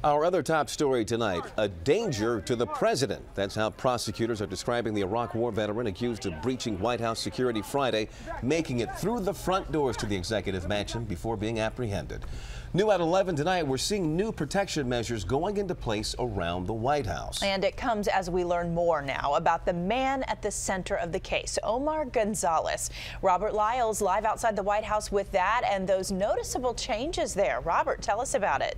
Our other top story tonight, a danger to the president. That's how prosecutors are describing the Iraq War veteran accused of breaching White House security Friday, making it through the front doors to the executive mansion before being apprehended. New at 11 tonight, we're seeing new protection measures going into place around the White House. And it comes as we learn more now about the man at the center of the case, Omar Gonzalez. Robert Lyles live outside the White House with that and those noticeable changes there. Robert, tell us about it.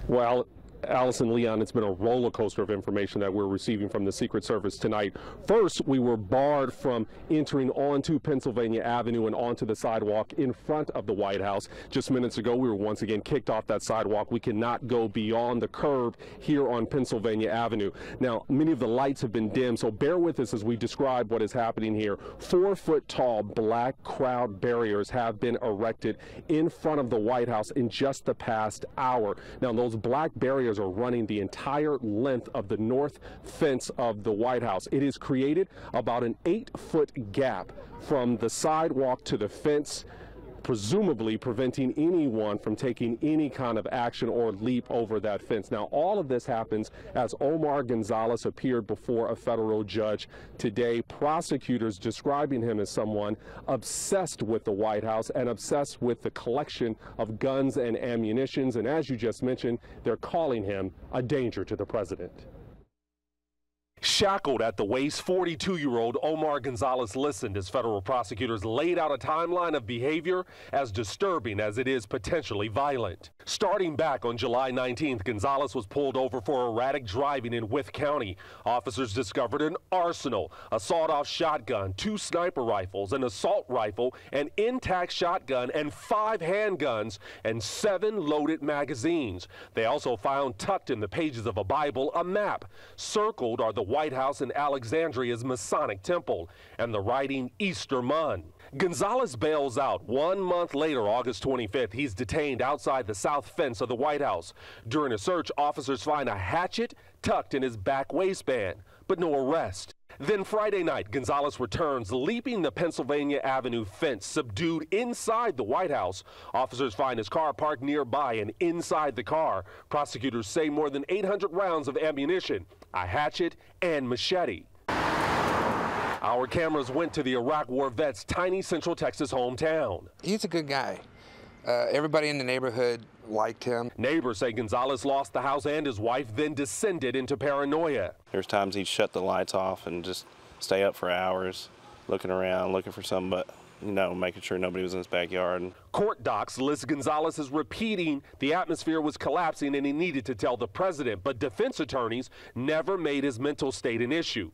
Well, Allison, Leon, it's been a roller coaster of information that we're receiving from the Secret Service tonight. First, we were barred from entering onto Pennsylvania Avenue and onto the sidewalk in front of the White House. Just minutes ago, we were once again kicked off that sidewalk. We cannot go beyond the curb here on Pennsylvania Avenue. Now, many of the lights have been dimmed, so bear with us as we describe what is happening here. 4-foot-tall black crowd barriers have been erected in front of the White House in just the past hour. Now, those black barriers are running the entire length of the north fence of the White House. It has created about an 8-foot gap from the sidewalk to the fence, presumably preventing anyone from taking any kind of action or leap over that fence. Now, all of this happens as Omar Gonzalez appeared before a federal judge today. Prosecutors describing him as someone obsessed with the White House and obsessed with the collection of guns and ammunitions. And as you just mentioned, they're calling him a danger to the president. Shackled at the waist, 42-year-old Omar Gonzalez listened as federal prosecutors laid out a timeline of behavior as disturbing as it is potentially violent. Starting back on July 19th, Gonzalez was pulled over for erratic driving in Wythe County. Officers discovered an arsenal, a sawed-off shotgun, 2 sniper rifles, an assault rifle, an intact shotgun, and 5 handguns, and 7 loaded magazines. They also found tucked in the pages of a Bible a map. Circled are the White House and Alexandria's Masonic Temple, and the writing Easter Mun. Gonzalez bails out. 1 month later, August 25th, he's detained outside the south fence of the White House. During a search, officers find a hatchet tucked in his back waistband, but no arrest. Then Friday night, Gonzalez returns, leaping the Pennsylvania Avenue fence, subdued inside the White House. Officers find his car parked nearby, and inside the car, prosecutors say more than 800 rounds of ammunition, a hatchet, and machete. Our cameras went to the Iraq War vet's tiny Central Texas hometown. He's a good guy. Everybody in the neighborhood liked him. Neighbors say Gonzalez lost the house and his wife, then descended into paranoia. There's times he'd shut the lights off and just stay up for hours, looking around, looking for something, but making sure nobody was in his backyard. Court docs list Gonzalez as repeating the atmosphere was collapsing and he needed to tell the president, but defense attorneys never made his mental state an issue.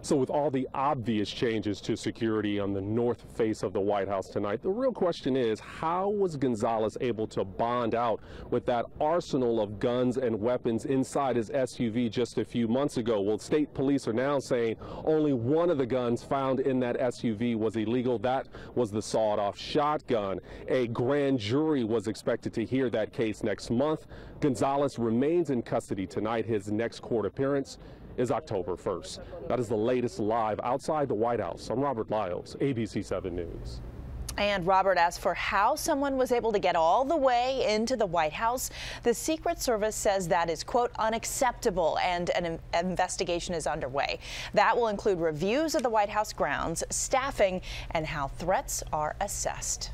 So with all the obvious changes to security on the north face of the White House tonight, the real question is, how was Gonzalez able to bond out with that arsenal of guns and weapons inside his SUV just a few months ago? Well, state police are now saying only one of the guns found in that SUV was illegal. That was the sawed-off shotgun. A grand jury was expected to hear that case next month. Gonzalez remains in custody tonight. His next court appearance is October 1st. That is the latest live outside the White House. I'm Robert Lyles, ABC 7 News. And Robert, as for how someone was able to get all the way into the White House, the Secret Service says that is, quote, unacceptable, and an investigation is underway. That will include reviews of the White House grounds, staffing, and how threats are assessed.